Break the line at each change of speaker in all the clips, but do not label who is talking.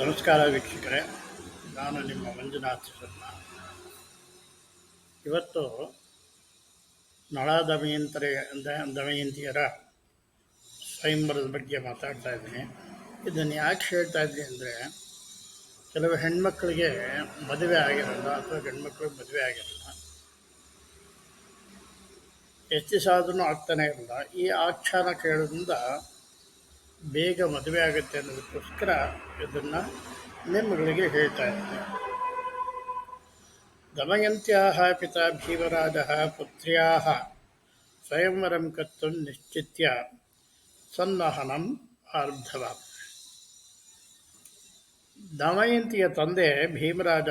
ನಮಸ್ಕಾರ ವೀಕ್ಷಕರೇ, ನಾನು ನಿಮ್ಮ ಮಂಜುನಾಥ್ ಶರ್ಮಾ. ಇವತ್ತು ನಳ ದಮಯಂತಿಯರ ಸ್ವಯಂವರದ ಬಗ್ಗೆ ಮಾತಾಡ್ತಾ ಇದ್ದೀನಿ. ಇದನ್ನು ಯಾಕೆ ಹೇಳ್ತಾ ಇದ್ದೀನಿ ಅಂದರೆ, ಕೆಲವು ಹೆಣ್ಮಕ್ಳಿಗೆ ಮದುವೆ ಆಗಿರಲ್ಲ ಅಥವಾ ಗಂಡ್ಮಕ್ಳಿಗೆ ಮದುವೆ ಆಗಿರಲ್ಲ, ಎಷ್ಟು ದಿವಸ ಆದ್ರೂ ಆಗ್ತಾನೆ ಇರಲ್ಲ. ಈ ಆಖ್ಯಾನ ಕೇಳೋದ್ರಿಂದ ಬೇಗ ಮದುವೆ ಆಗುತ್ತೆ ಅನ್ನೋದಕ್ಕೋಸ್ಕರ ಇದನ್ನು ನಿಮ್ಮಗಳಿಗೆ ಹೇಳ್ತಾ ಇದ್ದೀನಿ. ದಮಯಂತ್ಯಾಃ ಪಿತಾ ಭೀಮರಾಜಃ ಪುತ್ರ್ಯಾಃ ಸ್ವಯಂವರಂ ಕರ್ತುಂ ನಿಶ್ಚಿತ್ಯ ಸನ್ನಹನಂ ಆರಬ್ಧವಾನ್. ದಮಯಂತಿಯ ತಂದೆ ಭೀಮರಾಜ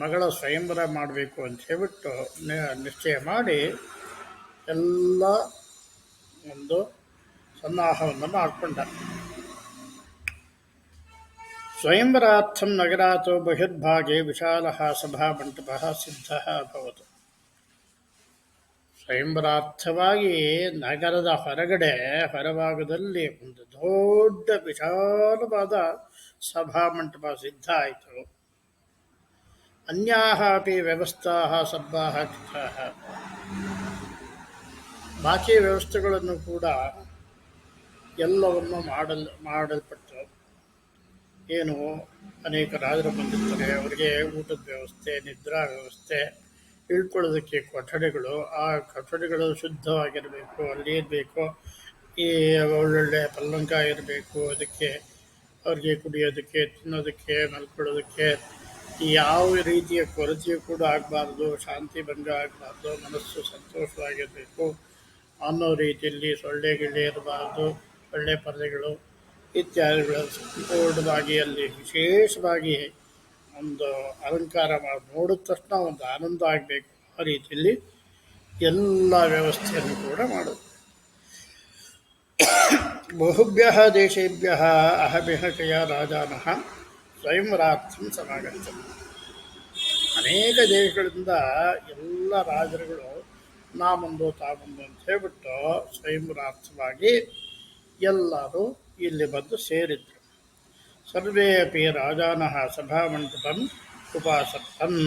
ಮಗಳ ಸ್ವಯಂವರ ಮಾಡಬೇಕು ಅಂತ ಹೇಳ್ಬಿಟ್ಟು ನಿಶ್ಚಯ ಮಾಡಿ ಎಲ್ಲ ಒಂದು ಸನ್ನಾಹವನ್ನು ಮಾಡಿಕೊಂಡ. ಸ್ವಯಂವರಾರ್ಥಂ ನಗರಾತ್ ಬಹಿರ್ಭಾಗೆ ವಿಶಾಲಃ ಸಭಾಮಂಟಪಃ ಸಿದ್ಧಃ ಅಭವತ್. ಸ್ವಯಂವರಾರ್ಥವಾಗಿ ನಗರದ ಹೊರಭಾಗದಲ್ಲಿ ಒಂದು ದೊಡ್ಡ ವಿಶಾಲವಾದ ಸಭಾಮಂಟಪ ಸಿದ್ಧ ಆಯಿತು. ಅನ್ಯಾಹ ಅಪಿ ವ್ಯವಸ್ಥಾಃ ಸರ್ವಾಃ ಕೃತಾಃ. ಬಾಕಿ ವ್ಯವಸ್ಥೆಗಳನ್ನು ಕೂಡ ಎಲ್ಲವನ್ನು ಮಾಡಲ್ಪಟ್ಟು, ಏನು ಅನೇಕ ರಾಜರು ಬಂದಿರ್ತಾರೆ, ಅವರಿಗೆ ಊಟದ ವ್ಯವಸ್ಥೆ, ನಿದ್ರಾ ವ್ಯವಸ್ಥೆ, ಇಳ್ಕೊಳ್ಳೋದಕ್ಕೆ ಕೊಠಡಿಗಳು, ಆ ಕೊಠಡಿಗಳು ಶುದ್ಧವಾಗಿರಬೇಕು, ಅಲ್ಲಿ ಇರಬೇಕು, ಈ ಒಳ್ಳೊಳ್ಳೆ ಪಲ್ಲಂಕ ಇರಬೇಕು, ಅದಕ್ಕೆ ಅವ್ರಿಗೆ ಕುಡಿಯೋದಕ್ಕೆ, ತಿನ್ನೋದಕ್ಕೆ, ಮಲ್ಕೊಳ್ಳೋದಕ್ಕೆ ಯಾವ ರೀತಿಯ ಕೊರತೆಯೂ ಕೂಡ ಆಗಬಾರ್ದು, ಶಾಂತಿ ಭಂಗ ಆಗಬಾರ್ದು, ಮನಸ್ಸು ಸಂತೋಷವಾಗಿರಬೇಕು ಅನ್ನೋ ರೀತಿಯಲ್ಲಿ ಸೊಳ್ಳೆ ಗಿಳ್ಳೆ ಇರಬಾರ್ದು, ಒಳ್ಳೆ ಪರದೆಗಳು ಇತ್ಯಾದಿಗಳು ಸಂಪೂರ್ಣವಾಗಿ ಅಲ್ಲಿ ವಿಶೇಷವಾಗಿ ಒಂದು ಅಲಂಕಾರ ಮಾಡಿ ನೋಡಿದ ತಕ್ಷಣ ಒಂದು ಆನಂದ ಆಗಬೇಕು. ಆ ರೀತಿಯಲ್ಲಿ ಎಲ್ಲ ವ್ಯವಸ್ಥೆಯನ್ನು ಕೂಡ ಮಾಡೋದು. ಬಹುಭ್ಯ ದೇಶೇಭ್ಯ ಅಹಮಿಹಕಯ ರಾಜಾನಃ ಸ್ವಯಂವರಾರ್ಥಂ ಸಮಾಗತ. ಅನೇಕ ದೇಶಗಳಿಂದ ಎಲ್ಲ ರಾಜರುಗಳು ನಾಮೊಂದು ತಾಮೊಂದು ಅಂತ ಹೇಳ್ಬಿಟ್ಟು ಸ್ವಯಂವರಾರ್ಥವಾಗಿ ಎಲ್ಲರೂ ಇಲ್ಲಿ ಬಂದು ಸೇರಿದ್ರು. ಸರ್ವೇ ಅಪಿ ರಾಜಾನಃ ಸಭಾಮಂಟಪಂ ಉಪಾಸತ್ತನ್.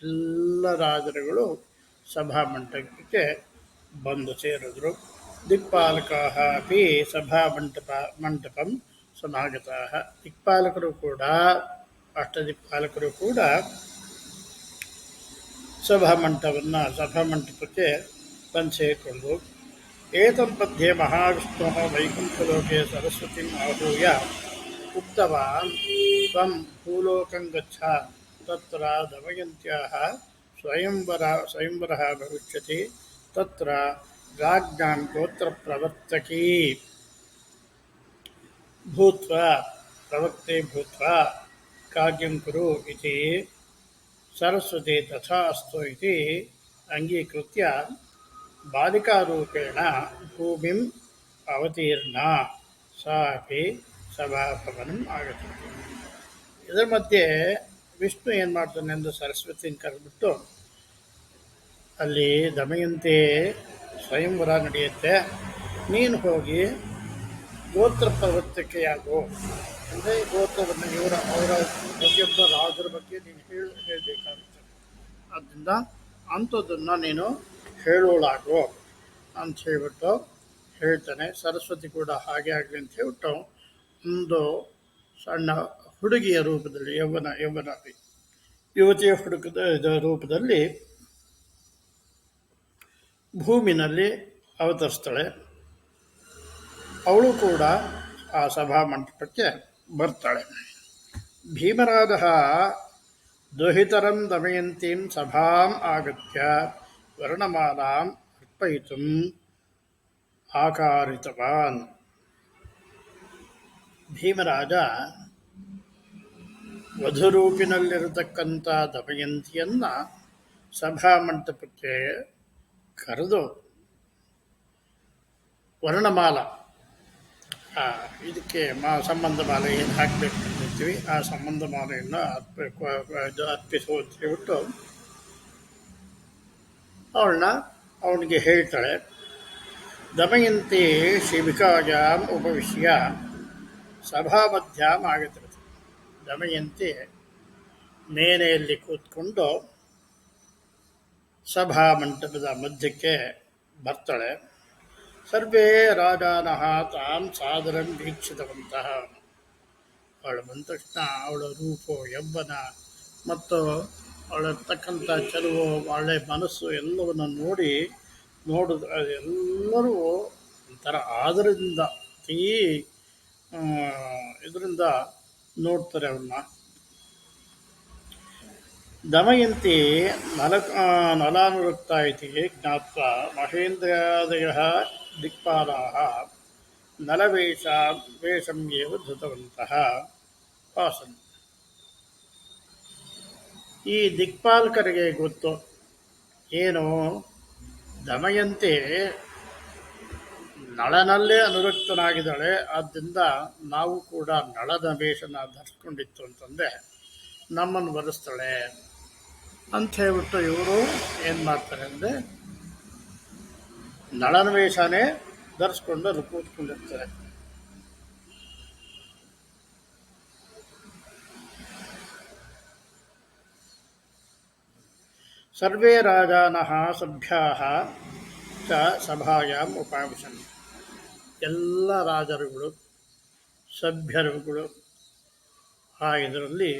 ಎಲ್ಲ ರಾಜರುಗಳು ಸಭಾಮಂಟಪಕ್ಕೆ ಬಂದು ಸೇರಿದ್ರು. ದಿಕ್ಪಾಲಕಾಃ ಅಪಿ ಮಂಟಪಂ ಸಮಾಗತಾಃ. ದಿಕ್ಪಾಲಕರು ಕೂಡ, ಅಷ್ಟದಿಕ್ಪಾಲಕರು ಕೂಡ ಸಭಾಮಂಟಪಕ್ಕೆ ಬಂದು ಸೇರಿಕೊಂಡು, ಏತನ್ಮಧ್ಯೆ ಮಹಾವಿಷ್ಣುಃ ವೈಕುಂಠಲೋಕೆ ಸರಸ್ವತಿಂ ಆಹೂಯ ಉಕ್ತವಾನ್ ತ್ವಂ ಭೂಲೋಕಂ ಗಚ್ಚ ತತ್ರ ದಮಯಂತ್ಯಾಃ ಸ್ವಯಂವರಃ ಭವಿಷ್ಯತಿ ತತ್ರ ರಾಜ್ಞಾಂ ಗೋತ್ರ ಪ್ರವರ್ತಕೀ ಭೂತ್ವಾ ಕಾರ್ಯಂ ಕುರು ಇತಿ ಸರಸ್ವತಿ ತಥಾ ಅಸ್ತು ಇತಿ ಅಂಗೀಕೃತ್ಯ ಬಾಲಿಕಾರೂಪೇಣ ಭೂಮಿಂ ಅವತೀರ್ಣ ಸಾ ಅಪಿ ಸಭಾಭವನಂ ಆಗತೈತಿ. ಇದರ ಮಧ್ಯೆ ವಿಷ್ಣು ಏನು ಮಾಡ್ತಾನೆ ಎಂದು ಸರಸ್ವತಿನ ಕರೆದ್ಬಿಟ್ಟು, ಅಲ್ಲಿ ದಮಯಂತಿ ಸ್ವಯಂವರ ನಡೆಯುತ್ತೆ, ನೀನು ಹೋಗಿ ಗೋತ್ರ ಪ್ರವರ್ತಕೆಯಾಗು. ಅಂದರೆ ಗೋತ್ರವನ್ನು ಅವರ ಪ್ರತಿಯೊಬ್ಬ ರಾಜರ ಬಗ್ಗೆ ನೀನು ಹೇಳಬೇಕಾಗುತ್ತೆ. ಆದ್ದರಿಂದ ಅಂಥದ್ದನ್ನು ನೀನು ಹೇಳೋಳಾಗು ಅಂತ ಹೇಳ್ಬಿಟ್ಟು ಹೇಳ್ತಾನೆ. ಸರಸ್ವತಿ ಕೂಡ ಹಾಗೆ ಆಗಲಿ ಅಂತ ಹೇಳ್ಬಿಟ್ಟು ಒಂದು ಸಣ್ಣ ಹುಡುಗಿಯ ರೂಪದಲ್ಲಿ, ಯುವತಿಯ ರೂಪದಲ್ಲಿ ಭೂಮಿನಲ್ಲಿ ಅವತರಿಸ್ತಾಳೆ. ಅವಳು ಕೂಡ ಆ ಸಭಾಮಂಟಪಕ್ಕೆ ಬರ್ತಾಳೆ. ಭೀಮರಾಜ ದುಹಿತರಂ ದಮಯಂತೀಂ ಸಭಾಂ ಆಗತ್ಯ ವರ್ಣಮಾಲಾಂ ಅರ್ಪಯಿತುಂ ಆಕಾರಿತವಾನ್. ಭೀಮರಾಜ ವಧುರೂಪಿನಲ್ಲಿರತಕ್ಕಂಥ ದಮಯಂತಿಯನ್ನು ಸಭಾಮಂಟಪಕ್ಕೆ ಕರೆದು ವರ್ಣಮಾಲ, ಇದಕ್ಕೆ ಸಂಬಂಧ ಮಾಲೆ ಏನು ಹಾಕಬೇಕು ಅಂತಿರ್ತೀವಿ, ಆ ಸಂಬಂಧ ಮಾಲೆಯನ್ನು ಅರ್ಪಿಸು ಅಂತ ಹೇಳ್ಬಿಟ್ಟು ಅವನಿಗೆ ಹೇಳ್ತಾಳೆ. ದಮಯಂತಿ ಶಿಬಿಕಾಯಾಂ ಉಪವಿಶ್ಯ ಸಭಾಮಧ್ಯಾಂ ಆಗತಿರುತ್ತೆ. ದಮಯಂತಿ ಮೇನೆಯಲ್ಲಿ ಕೂತ್ಕೊಂಡು ಸಭಾಮಂಟಪದ ಮಧ್ಯಕ್ಕೆ ಬರ್ತಾಳೆ. ಸರ್ವೇ ರಾಜಾನಃ ತಾಂ ಸಾದರಂ ವೀಕ್ಷಿತವಂತಹ. ಅವಳು ಬಂದ ತಕ್ಷಣ ಅವಳ ರೂಪು, ಯೌವನ ಮತ್ತು ಅವಳಿರ್ತಕ್ಕಂಥ ಕೆಲವು ಒಳ್ಳೆಯ ಮನಸ್ಸು ಎಲ್ಲವನ್ನು ನೋಡಿದ ಎಲ್ಲರೂ ಒಂಥರ ಆದರದಿಂದ ಇದರಿಂದ ನೋಡ್ತಾರೆ ಅವನ್ನ. ದಮಯಂತಿ ನಲಾನುರಕ್ತ ಇತಿ ಜ್ಞಾತ್ವಾ ಮಹೇಂದ್ರಾದಯಃ ದಿಕ್ಪಾಲಾಃ ನಲವೇಷಂ ಏವ ಧೃತವಂತಃ ಆಸನ್. ಈ ದಿಕ್ಪಾಲಕರಿಗೆ ಗೊತ್ತು ಏನು, ದಮಯಂತಿ ನಳನಲ್ಲೇ ಅನುರಕ್ತನಾಗಿದ್ದಾಳೆ, ಆದ್ದರಿಂದ ನಾವು ಕೂಡ ನಳದ ವೇಷನ ಧರಿಸ್ಕೊಂಡಿತ್ತು ಅಂತಂದರೆ ನಮ್ಮನ್ನು ಬರೆಸ್ತಾಳೆ ಅಂತ ಹೇಳ್ಬಿಟ್ಟು ಇವರು ಏನು ಮಾಡ್ತಾರೆ ಅಂದರೆ ನಳನ ವೇಷನೇ ಧರಿಸ್ಕೊಂಡು ಅದು ಕೂತ್ಕೊಂಡಿರ್ತಾರೆ. ಸರ್ವೇ ರಾಜಾನಃ ಸಭ್ಯಾಃ ಚ ಸಭಾಯಾಂ ಉಪವಿಶನ್. ಎಲ್ಲ ರಾಜರುಗಳು ಸಭ್ಯರುಗಳು ಆ ಇದರಲ್ಲಿ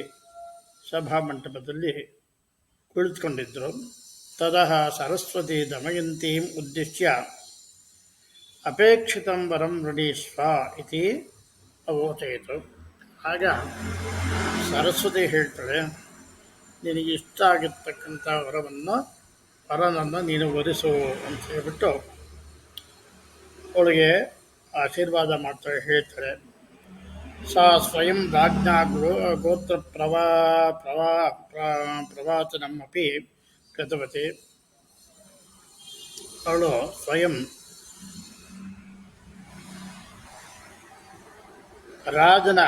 ಸಭಾಮಂಟಪದಲ್ಲಿ ಕುಳಿತುಕೊಂಡಿದ್ದರು. ತದಃ ಸರಸ್ವತಿ ದಮಯಂತೀಂ ಉದ್ದೇಶ್ಯ ಅಪೇಕ್ಷಿತಂ ವರಂ ವೃಣೀಸ್ವ ಇತಿ ಅವೋಚಯಿತು. ಆಗ ಸರಸ್ವತಿ ಹೇಳ್ತಾಳೆ, ನಿನಗೆ ಇಷ್ಟ ಆಗಿರ್ತಕ್ಕಂಥ ವರನನ್ನು ನೀನು ವರಿಸು ಅಂತ ಹೇಳ್ಬಿಟ್ಟು ಅವಳಿಗೆ ಆಶೀರ್ವಾದ ಮಾಡ್ತಾಳೆ, ಹೇಳ್ತಾಳೆ. ಸಾ ಸ್ವಯಂ ರಾಜ್ಞಾ ಗೋತ್ರ ಪ್ರವಾಚನಮಪಿ ಕೃತವತಿ. ಅವಳು ಸ್ವಯಂ ರಾಜರ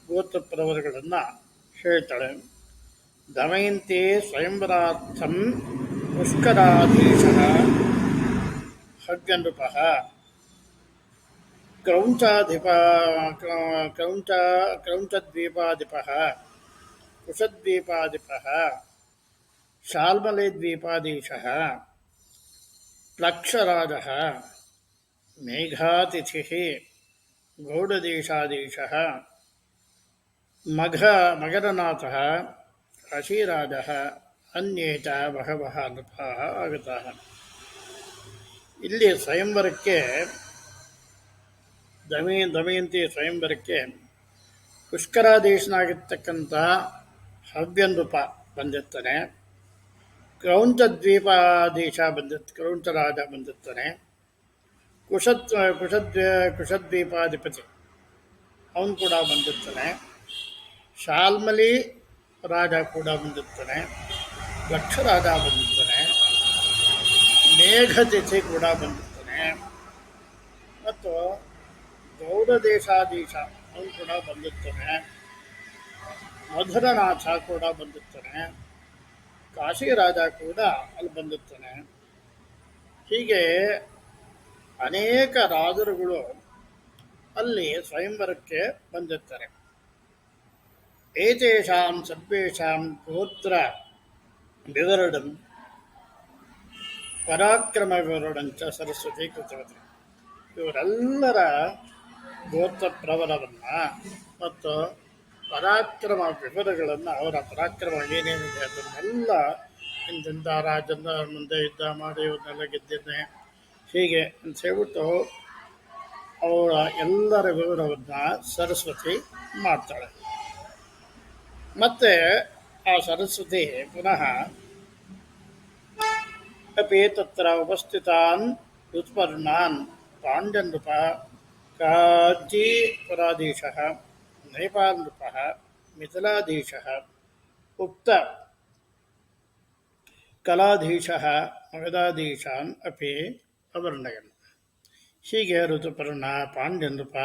ಗೋತ್ರಪ್ರವರಗಳನ್ನು ಹೇಳ್ತಾಳೆ. ದಮಯಂತಿ ಸ್ವಯಂವರಾರ್ಥಂ ಪುಷ್ಕರಾಧೀಶಃ ಹವ್ಯನೃಪಃ ಕ್ರೌಂಚದ್ವೀಪಾಧಿಪಃ ಕುಶದ್ವೀಪಾಧಿಪಃ ಶಾಲ್ಮಲೆದ್ವೀಪಾಧೀಶಃ ಪ್ಲಕ್ಷರಾಜಃ ಮೇಘಾತಿಥಿಃ ಗೌಡದೇಶಾಧೀಶಃ ಮಗಧನಾಥಃ ಕಾಶೀರಾಜಃ ಅನ್ಯೇ ಚ ಬಹವಃ ನೃಪಾಃ ಆಗತಾಃ. ಇಲ್ಲಿ ಸ್ವಯಂವರಕ್ಕೆ ದಮಯಂತಿ ಸ್ವಯಂವರಕ್ಕೆ ಪುಷ್ಕರಾಧೀಶನಾಗಿರ್ತಕ್ಕಂಥ ಹವ್ಯನೃಪ ಬಂದಿರ್ತಾನೆ, ಕ್ರೌಂಚರಾಜ ಬಂದಿರ್ತಾನೆ, ಕುಶದ್ವೀಪಾಧಿಪತಿ ಅವನು ಕೂಡ ಬಂದಿರ್ತಾನೆ, ಶಾಲ್ಮಲಿ ರಾಜ ಕೂಡ ಬಂದಿರ್ತಾನೆ, ಲಕ್ಷರಾಜ ಬಂದಿರ್ತಾನೆ, ಮೇಘತಿಥಿ ಕೂಡ ಬಂದಿರ್ತಾನೆ, ಮತ್ತು ಗೌಡದೇಶಾಧೀಶ ಅವನು ಕೂಡ ಬಂದಿರ್ತಾನೆ, ಮಧುರನಾಥ ಕೂಡ ಬಂದಿರ್ತಾನೆ, ಕಾಶಿರಾಜ ಕೂಡ ಅಲ್ಲಿ ಬಂದಿರ್ತಾನೆ. ಹೀಗೆ ಅನೇಕ ರಾಜರುಗಳು ಅಲ್ಲಿ ಸ್ವಯಂವರಕ್ಕೆ ಬಂದಿರ್ತಾರೆ. ಏತೇಷಾಂ ಸರ್ವೇಷಾಂ ಗೋತ್ರ ವಿವರಣಂ ಪರಾಕ್ರಮ ವಿವರಣಂಚ ಸರಸ್ವತಿ ಕೃತವತಿ. ಇವರೆಲ್ಲರ ಗೋತ್ರ ಪ್ರವರವನ್ನು ಮತ್ತು ಪರಾಕ್ರಮ ವಿವರಗಳನ್ನು, ಅವರ ಪರಾಕ್ರಮ ಏನೇನಿದೆ ಅದನ್ನೆಲ್ಲ ಇಂತಿಂಥ ರಾಜನ ಮುಂದೆ ಯುದ್ಧ ಮಾಡಿ ಇವನ್ನೆಲ್ಲ ಗೆದ್ದಿದ್ದೆ ಹೀಗೆ ಅಂತ ಹೇಳ್ಬಿಟ್ಟು ಅವಳ ಎಲ್ಲರ ವಿವರವನ್ನು ಸರಸ್ವತಿ ಮಾಡ್ತಾಳೆ. ಮತ್ತು ಆ ಸರಸ್ವತಿ ಪುನಃ ಅಪಿ ತತ್ರ ಉಪಸ್ಥಿತಾನ್ ಋತುಪರ್ಣಾನ್ ಪಾಂಡ್ಯನೃಪ ಕಾಂಚೀಪುರಾಧೀಶಃ ನೇಪಾಲನೃಪಃ ಮಿಥಿಲಾಧೀಶಃ ಉಕ್ತ ಕಲಾಧೀಶಃ ಮಗಧಾಧೀಶಾನ್ ಅಪಿ ಅವರ್ಣಯನ್. ಹೀಗೆ ಋತುಪರ್ಣ, ಪಾಂಡ್ಯನೃಪ,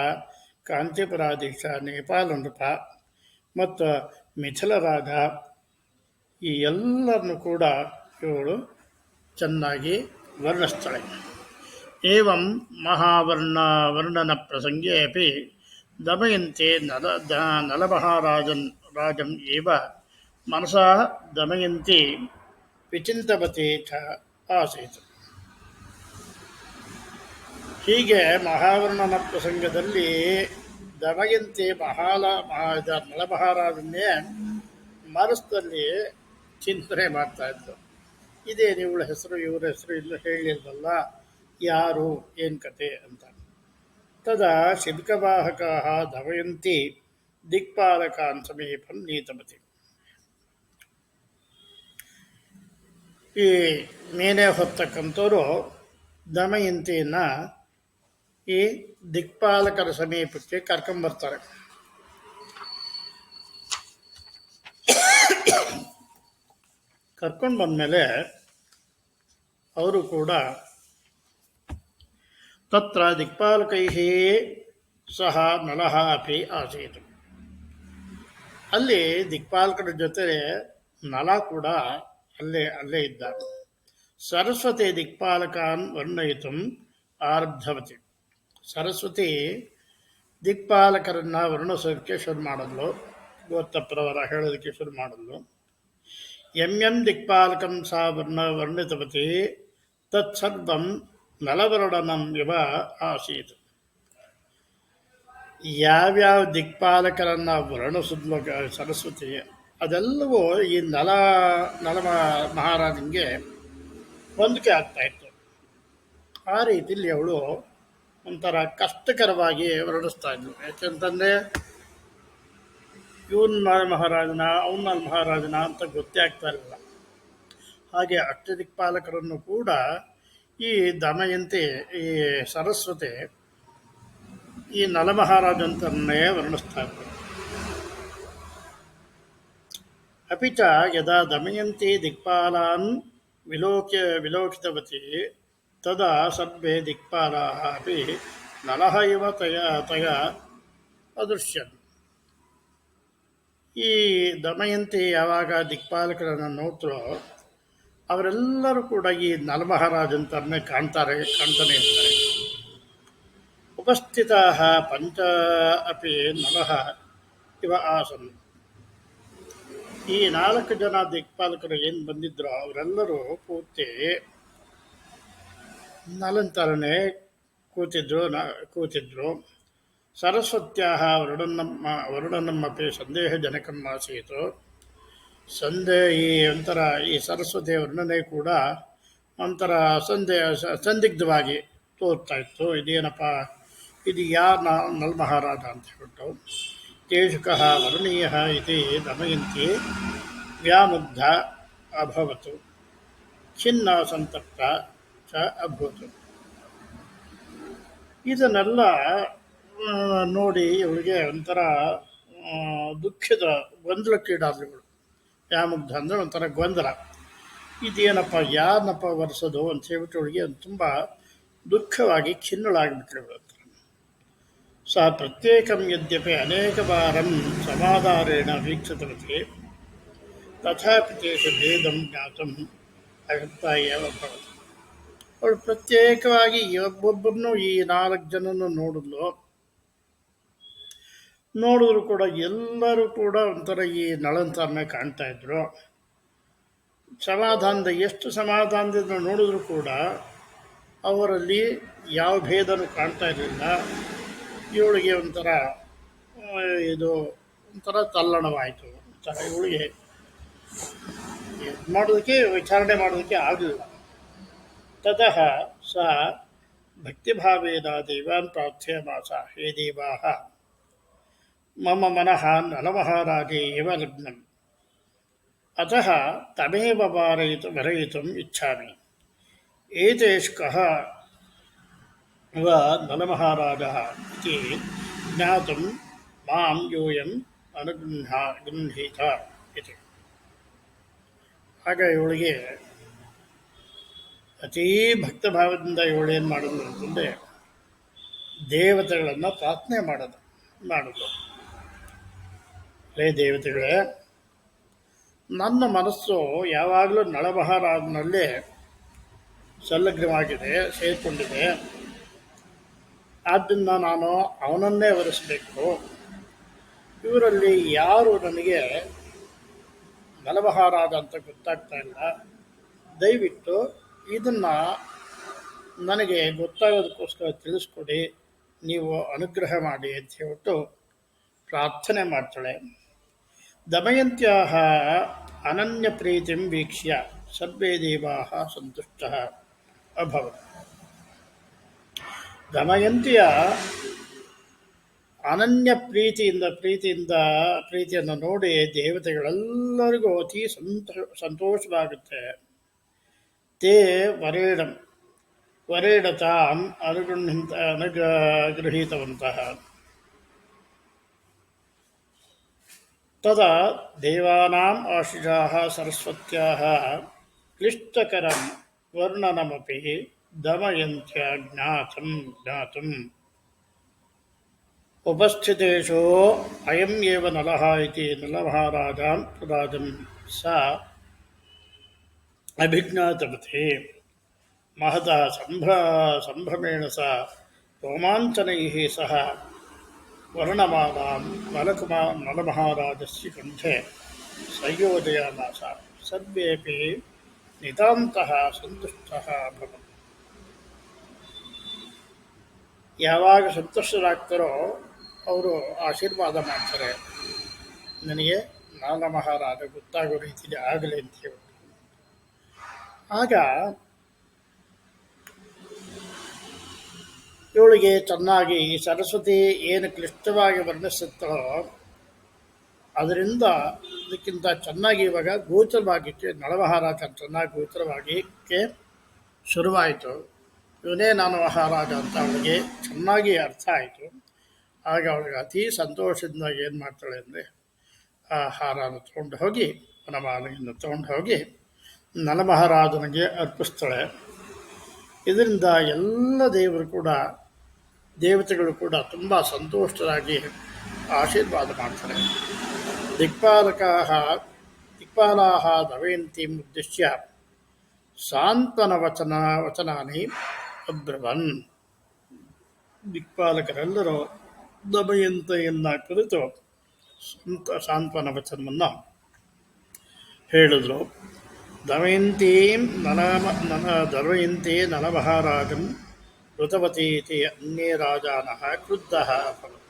ಕಾಂಚೀಪುರಾಧೀಶ, ನೇಪಾಲನೃಪ ಮತ್ತು ಮಿಥಿಲರಾಜ ಈ ಎಲ್ಲರನ್ನು ಕೂಡ ಇವಳು ಚೆನ್ನಾಗಿ ವರ್ಣಿಸ್ತಾಳೆ. ಏವಂ ವರ್ಣನ ಪ್ರಸಂಗೇ ಅಪಿ ದಮಯಂತೆ ನಲಮಹಾರಾಜನ್ ರಾಜಂ ಏವ ಮನಸಾ ದಮಯಂತಿ ವಿಚಿಂತವತಿ ಚ ಆಸೀತ್. ಹೀಗೆ ಮಹಾವರ್ಣನ ಪ್ರಸಂಗದಲ್ಲಿ ದಮಯಂತಿ ನಲಮಹಾರಾಜನ್ನೇ ಮನಸ್ಸಲ್ಲಿ ಚಿಂತನೆ ಮಾಡ್ತಾ ಇದ್ದು, ಇದೇನು ಇವಳ ಹೆಸರು ಇವರ ಹೆಸರು ಇಲ್ಲ ಹೇಳಿಲ್ವಲ್ಲ, ಯಾರು ಏನು ಕತೆ ಅಂತ. ತದಾ ಶಿಬಿಕವಾಹಕಾಃ ದಮಯಂತಿ ದಿಕ್ಪಾಲಕಾನ್ ಸಮೀಪಂ ನೀತವತಿ. ಈ ಮೇನೆ ಹೊತ್ತಕ್ಕಂಥವ್ರು ದಮಯಂತಿಯನ್ನ ಈ ದಿಕ್ಪಾಲಕರ ಸಮೀಪಕ್ಕೆ ಕರ್ಕೊಂಬರ್ತಾರೆ. ಕರ್ಕೊಂಡು ಬಂದಮೇಲೆ ಅವರು ಕೂಡ ತತ್ರ ದಿಕ್ಪಾಲಕೈಃ ಸಹ ನಲಃ ಅಪಿ ಆಸೀತ್. ಅಲ್ಲಿ ದಿಕ್ಪಾಲಕರ ಜೊತೆ ನಲ ಕೂಡ ಅಲ್ಲೇ ಇದ್ದ. ಸರಸ್ವತಿ ದಿಕ್ಪಾಲಕಾನ್ ವರ್ಣಯಿತು ಆರಬ್ಧವತಿ. ಸರಸ್ವತಿ ದಿಕ್ಪಾಲಕರನ್ನ ವರ್ಣಿಸೋದಕ್ಕೆ ಶುರು ಮಾಡಿದ್ಲು, ಗೋತ್ತಪ್ರವರ ಹೇಳೋದಕ್ಕೆ ಶುರು ಮಾಡಿದ್ಲು. ಎಂ ದಿಕ್ಪಾಲಕಂ ಸಾ ವರ್ಣಿತವತಿ ತತ್ಸರ್ವಂ ನಲವರ್ಣನಂ ಇವ ಆಸೀತ್. ಯಾವ್ಯಾವ ದಿಕ್ಪಾಲಕರನ್ನ ವರ್ಣಿಸಿದ್ಲು ಸರಸ್ವತಿ ಅದೆಲ್ಲವೂ ಈ ನಲ ಮಹಾರಾಜನಿಗೆ ಹೊಂದಿಕೆ ಆಗ್ತಾ ಇತ್ತು. ಆ ರೀತಿಯಲ್ಲಿ ಅವಳು ಒಂಥರ ಕಷ್ಟಕರವಾಗಿ ವರ್ಣಿಸ್ತಾ ಇದ್ಳು. ಯಾಕೆಂತಂದರೆ ಇವನ ಮಹಾರಾಜನ ಅವನ ಮಹಾರಾಜನ ಅಂತ ಗೊತ್ತೇ ಆಗ್ತಾ ಇರಲಿಲ್ಲ. ಹಾಗೆ ಅಷ್ಟದಿಕ್ಪಾಲಕರನ್ನು ಕೂಡ ಈ ದಮಯಂತಿ ಈ ಸರಸ್ವತಿ ಈ ನಲಮಹಾರಾಜಂತನ್ನೇ ವರ್ಣಿಸ್ತಾ ಇದ್ದರು. ಅಪಿ ಚ ಯದಾ ದಮಯಂತಿ ದಿಕ್ಪಾಲಾನ್ ವಿಲೋಕಿತವತಿ ತದಾ ಸರ್ವೇ ದಿಕ್ಪಾಲಾಃ ಅಪಿ ನಲಃ ಇವ ತಯಾ ಅದೃಶ್ಯನ್. ಈ ದಮಯಂತಿ ಯಾವಾಗ ದಿಕ್ಪಾಲಕರನ್ನು ನೋಡ್ತರೋ ಅವರೆಲ್ಲರೂ ಕೂಡ ಈ ನಲಮಹಾರಾಜಂತರನ್ನೇ ಕಾಣ್ತಾನೆ ಇರ್ತಾರೆ. ಉಪಸ್ಥಿತಾಃ ಪಂಚ ಅಪಿ ನಲಃ ಇವ ಆಸನ್. ಈ 4 ಜನ ದಿಕ್ಪಾಲಕರು ಏನು ಬಂದಿದ್ರು ಅವರೆಲ್ಲರೂ ಪೂರ್ತಿ ನಲಂತರನೇ ಕೂತಿದ್ರು. ಸರಸ್ವತ್ಯಾಃ ವರ್ಣನಮ್ಮಪಿ ಸಂದೇಹಜನಕಂ ಆಸೀತ್. ಈ ಸರಸ್ವತಿಯ ವರ್ಣನೆ ಕೂಡ ಒಂಥರ ಸಂದಿಗ್ಧವಾಗಿ ತೋರ್ತಾ ಇತ್ತು. ಇದೇನಪ್ಪ, ಇದು ಯಾರು ನಲಮಹಾರಾಜ ಅಂತ ಹೇಳ್ಬಿಟ್ಟು. ತೇಷುಕಃ ವರ್ಣೀಯಃ ಇತಿ ದಮಯಂತಿ ವ್ಯಾಮುಗ್ಧ ಅಭವತ್ ಖಿನ್ನ ಸಂತಪ್ತ ಚ ಅಭೂತ್. ಇದನ್ನೆಲ್ಲ ನೋಡಿ ಇವಳಿಗೆ ಒಂಥರ ಗೊಂದಲಕ್ಕೀಡಾದಳು. ವ್ಯಾಮುಗ್ಧ ಅಂದರೆ ಒಂಥರ ಗೊಂದಲ. ಇದೇನಪ್ಪ, ಯಾರನ್ನಪ್ಪ ಒರೆಸೋದು ಅಂತ ಹೇಳ್ಬಿಟ್ಟು ಅವಳಿಗೆ ತುಂಬ ದುಃಖವಾಗಿ ಖಿನ್ನಳಾಗಿಬಿಟ್ಳು. ಸಹ ಪ್ರತ್ಯೇಕಂ ಯದ್ಯಪಿ ಅನೇಕ ಬಾರಂ ಸಮಾಧಾರೇಣ ವೀಕ್ಷಿತವತಿ ತಥಾಪಿ ತೇಷು ಭೇದಂ ಜ್ಞಾತಂ ಅಶಕ್ತಾ ಏವ ಭವತಿ. ಅವಳು ಪ್ರತ್ಯೇಕವಾಗಿ ಒಬ್ಬೊಬ್ಬರನ್ನು ಈ 4 ಜನನ್ನು ನೋಡಿದ್ರು ಕೂಡ ಎಲ್ಲರೂ ಕೂಡ ಒಂಥರ ಈ ನಳಂತರನ್ನೇ ಕಾಣ್ತಾ ಇದ್ರು. ಎಷ್ಟು ಸಮಾಧಾನದಿಂದ ನೋಡಿದ್ರು ಕೂಡ ಅವರಲ್ಲಿ ಯಾವ ಭೇದನೂ ಕಾಣ್ತಾ ಇರಲಿಲ್ಲ. ಇವಳಿಗೆ ಒಂಥರ ತಲ್ಲಣವಾಯಿತು. ಒಂಥರ ಇವಳಿಗೆ ವಿಚಾರಣೆ ಮಾಡೋದಕ್ಕೆ ಆಗಲಿಲ್ಲ. ತತಃ ಸ ಭಕ್ತಿಭಾವೇನ ದೇವಾನ್ ಪ್ರಾರ್ಥ್ಯಮಾಸ. ಹೇ ದೇವಾಃ, ಮಮ ಮನಃ ನಲಮಹಾರಾಜೇ ಏವ ಲಗ್ನಂ, ಅತಃ ತಮೇವ ವರಯಿತುಂ ಇಚ್ಛಾಮಿ. ಏತೇಷು ಕಃ ನಲಮಹಾರಾಜಃ ಇತಿ ಜ್ಞಾತುಂ ಮಾಂ ಯೂಯಂ ಅನುಗೃಹೀತ ಇತಿ. ಆಗ ಇವಳಿಗೆ ಅತೀ ಭಕ್ತಭಾವದಿಂದ ಇವಳೇನು ಮಾಡಿದ್ಲು ಅಂತಂದರೆ ದೇವತೆಗಳನ್ನು ಪ್ರಾರ್ಥನೆ ಮಾಡಿದ್ಲು. ಹೇ ದೇವತೆಗಳೇ, ನನ್ನ ಮನಸ್ಸು ಯಾವಾಗಲೂ ನಳಮಹಾರಾಜನಲ್ಲೇ ಸಂಲಗ್ನವಾಗಿದೆ, ಸೇರಿಕೊಂಡಿದೆ. ಆದ್ದರಿಂದ ನಾನು ಅವನನ್ನೇ ವರಿಸಬೇಕು. ಇವರಲ್ಲಿ ಯಾರು ನನಗೆ ನಲಮಹಾರಾಜ ಅಂತ ಗೊತ್ತಾಗ್ತಾ ಇಲ್ಲ, ದಯವಿಟ್ಟು ಇದನ್ನು ನನಗೆ ಗೊತ್ತಾಗೋದಕ್ಕೋಸ್ಕರ ತಿಳಿಸ್ಕೊಡಿ, ನೀವು ಅನುಗ್ರಹ ಮಾಡಿ ಅಂತ ಹೇಳ್ಬಿಟ್ಟು ಪ್ರಾರ್ಥನೆ ಮಾಡ್ತಾಳೆ. ದಮಯಂತ್ಯಾಹ ಅನನ್ಯ ಪ್ರೀತಿಂ ವೀಕ್ಷ್ಯ ಸರ್ವೇ ದೇವಾಃ ಸಂತುಷ್ಟಃ ಅಭವತ್. ದಮಯಂತಿಯ ಅನನ್ಯ ಪ್ರೀತಿಯನ್ನು ನೋಡಿ ದೇವತೆಗಳೆಲ್ಲರಿಗೂ ಅತಿ ಸಂತೋಷವಾಗುತ್ತೆ. ತೇ ವರೇಡತಾಂ ಅನುಗೃಹೀತವಂತಹ. ತದಾ ದೇವಾನಾಂ ಆಶಿಷಾಃ ಸರಸ್ವತ್ಯಾಃ ಕ್ಲಿಷ್ಟಕರಂ ವರ್ಣನಮಪಿ ದಮಯಂತ್ಯ ಜ್ಞಾತುಂ ಉಪಸ್ಥಿತೇಷು ಅಯಂ ಏವ ನಲಃ ಇತಿ ನಲಮಹಾರಾಜಂ ಸ ಅಭಿಜ್ಞಾತವತಿ. ಮಹತಃ ಸಂಭ್ರಮೇಣ ಸ ರೋಮಾಂಚನೈಃ ಸಹ ವರ್ಣಮಾಲಾಂ ನಲಮಹಾರಾಜಸ್ಯ ಕಂಠೆ ಸಂಯೋಜಯಾಮಾಸ. ಸರ್ವೇಪಿ ನಿತಾಂತಃ ಸಂತುಷ್ಟಃ ಅಭವನ್. ಯಾವಾಗ ಸಂತುಷ್ಟರಾಗ್ತಾರೋ ಅವರು ಆಶೀರ್ವಾದ ಮಾಡ್ತಾರೆ, ನನಗೆ ನಲಮಹಾರಾಜ ಗೊತ್ತಾಗೋ ರೀತಿಯಲ್ಲಿ ಆಗಲಿ ಅಂತ ಹೇಳಿ. ಆಗ ಇವಳಿಗೆ ಚೆನ್ನಾಗಿ ಈ ಸರಸ್ವತಿ ಏನು ಕ್ಲಿಷ್ಟವಾಗಿ ವರ್ಣಿಸುತ್ತೋ ಅದಕ್ಕಿಂತ ಚೆನ್ನಾಗಿ ಇವಾಗ ಗೋಚರವಾಗಿಕ್ಕೆ ನಳಮಹಾರಾಜ ಚೆನ್ನಾಗಿ ಗೋಚರವಾಗಿಕ್ಕೆ ಶುರುವಾಯಿತು. ಇವನೇ ನಾನು ಮಹಾರಾಜ ಅಂತ ಅವಳಿಗೆ ಚೆನ್ನಾಗಿ ಅರ್ಥ ಆಯಿತು. ಆಗ ಅವಳಿಗೆ ಅತಿ ಸಂತೋಷದಿಂದ ಏನು ಮಾಡ್ತಾಳೆ ಅಂದರೆ ಆ ಹಾರನ ತೊಗೊಂಡು ಹೋಗಿ, ವನಮಾಲೆಯನ್ನು ತೊಗೊಂಡು ಹೋಗಿ ನಲಮಹಾರಾಜನಿಗೆ ಅರ್ಪಿಸ್ತಾಳೆ. ಇದರಿಂದ ಎಲ್ಲ ದೇವತೆಗಳು ಕೂಡ ತುಂಬ ಸಂತೋಷರಾಗಿ ಆಶೀರ್ವಾದ ಮಾಡ್ತಾರೆ. ದಿಕ್ಪಾಲಾಹ ದಮಯಂತೀಂ ಉದ್ದೇಶ್ಯ ಸಾಂತ್ವನ ವಚನಾನಿ ಅಬ್ರವನ್. ದಿಕ್ಪಾಲಕರೆಲ್ಲರೂ ದಮಯಂತಿಯನ್ನು ಕುರಿತು ಸಾಂತ್ವನ ವಚನವನ್ನು ಹೇಳಿದರು. ದಮಯಂತಿ ನಲಮಹಾರಾಜಂ ಋತವತಿ ಇತಿ ಅನ್ಯೇ ರಾಜಾನಃ ಕ್ರುದ್ಧಃ ಅಭವತ್.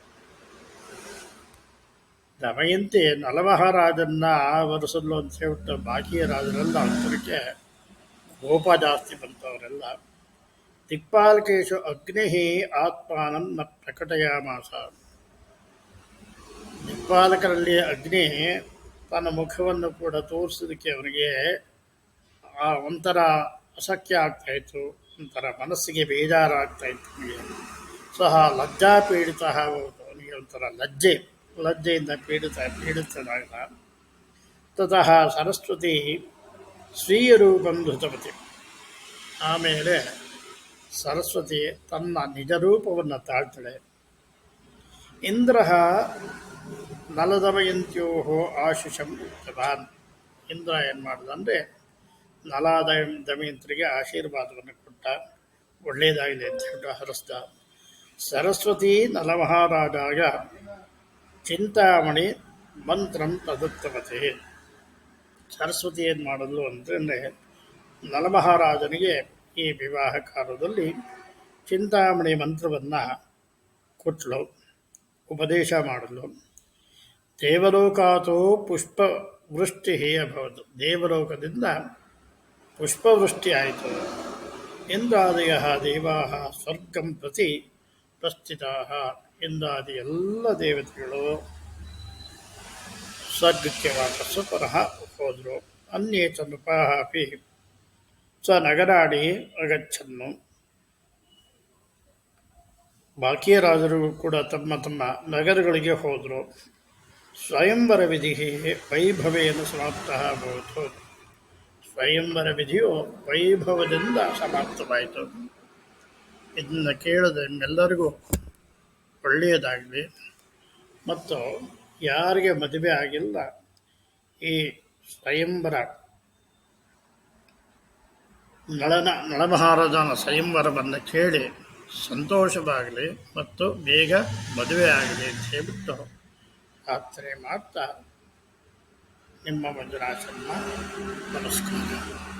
ದಮಯಂತಿ ನಲಮಹಾರಾಜನ್ನ ವರಿಸಲು ಅಂತ ಹೇಳ್ಬಿಟ್ಟು ಬಾಕಿಯ ರಾಜರೆಲ್ಲ ಅಂತರಕ್ಕೆ ಕೋಪ ಜಾಸ್ತಿ ಬಂತವರೆಲ್ಲ. ದಿಕ್ಪಾಲಕೇಶು ಅಗ್ನಿ ಆತ್ಮಾನಂ ನ ಪ್ರಕಟಯಾಮಾಸ. ದಿಕ್ಪಾಲಕರಲ್ಲಿ ಅಗ್ನಿ ತನ್ನ ಮುಖವನ್ನು ಕೂಡ ತೋರಿಸೋದಕ್ಕೆ ಅವನಿಗೆ ಒಂಥರ ಅಸಖ್ಯ ಆಗ್ತಾಯಿತ್ತು, ಒಂಥರ ಮನಸ್ಸಿಗೆ ಬೇಜಾರಾಗ್ತಾಯಿತ್ತು. ಅವನಿಗೆ ಸಹ ಲಜ್ಜಾ ಪೀಡಿತ ಅವನಿಗೆ ಒಂಥರ ಲಜ್ಜೆಯಿಂದ ಪೀಡಿತನಾಗ. ತತಃ ಸರಸ್ವತಿ ಸ್ವೀಯ ರೂಪಂ ಧೃತವತಿ. ಆಮೇಲೆ ಸರಸ್ವತಿ ತನ್ನ ನಿಜ ರೂಪವನ್ನು ತಾಳ್ತಾಳೆ. ಇಂದ್ರ ನಲದಮಯಂತ್ಯೋ ಆಶಿಷಂ ಉಕ್ತವಾನ್. ಇಂದ್ರ ಏನು ಮಾಡಿದಂದರೆ ದಮಯಂತ್ರಿಗೆ ಆಶೀರ್ವಾದವನ್ನು ಕೊಟ್ಟ, ಒಳ್ಳೆಯದಾಗಿದೆ ಅಂತ ಹೇಳ್ಬಿಟ್ಟು ಹರಿಸ್ದ. ಸರಸ್ವತಿ ನಲಮಹಾರಾಜಾಗ ಚಿಂತಾಮಣಿ ಮಂತ್ರಂ ಪ್ರದತ್ತವತೆ. ಸರಸ್ವತಿ ಏನು ಮಾಡಿದ್ಲು ಅಂತಂದರೆ ನಲಮಹಾರಾಜನಿಗೆ ಈ ವಿವಾಹ ಕಾಲದಲ್ಲಿ ಚಿಂತಾಮಣಿ ಮಂತ್ರವನ್ನು ಕೊಟ್ಟಳು, ಉಪದೇಶ ಮಾಡಲು. ದೇವಲೋಕಾತೋ ಪುಷ್ಪವೃಷ್ಟಿ ಅಭವತ್. ದೇವಲೋಕದಿಂದ ಪುಷ್ಪವೃಷ್ಟಿ ಆಯಿತು. ಇಂದ್ರಾದಯ ದೇವಾ ಸ್ವರ್ಗಂ ಪ್ರತಿ ಪ್ರಸ್ಥಿತಾ. ಇಂದ್ರಾದಿ ಎಲ್ಲ ದೇವತೆಗಳು ಸ್ವರ್ಗಕ್ಕೆ ವಾಪಸ್ಸು ಪುನಃ ಹೋದರು. ಅನ್ಯೇ ಚ ನೃಪಾಃ ಅಪಿ ಸ ನಗರಾಡಿ ಅಗಚ್ಚನ್ನು. ಬಾಕಿಯ ರಾಜರು ಕೂಡ ತಮ್ಮ ತಮ್ಮ ನಗರಗಳಿಗೆ ಹೋದರು. ಸ್ವಯಂವರ ವಿಧಿ ವೈಭವೇನ ಸಮಾಪ್ತ ಭವತು. ಸ್ವಯಂವರ ವಿಧಿಯು ವೈಭವದಿಂದ ಸಮಾಪ್ತವಾಯಿತು. ಇದನ್ನು ಕೇಳಿದ್ರೆ ನಿಮ್ಮೆಲ್ಲರಿಗೂ ಒಳ್ಳೆಯದಾಗಲಿ. ಮತ್ತು ಯಾರಿಗೆ ಮದುವೆ ಆಗಿಲ್ಲ, ಈ ಸ್ವಯಂವರ ನಳಮಹಾರಾಜನ ಸ್ವಯಂವರವನ್ನು ಕೇಳಿ ಸಂತೋಷವಾಗಲಿ ಮತ್ತು ಬೇಗ ಮದುವೆ ಆಗಲಿ ಅಂತ ಹೇಳ್ಬಿಟ್ಟು ಪ್ರಾರ್ಥನೆ ಮಾಡ್ತಾ ನಿಮ್ಮ ಮಂಜುನಾಥನ್ನ ನಮಸ್ಕಾರ.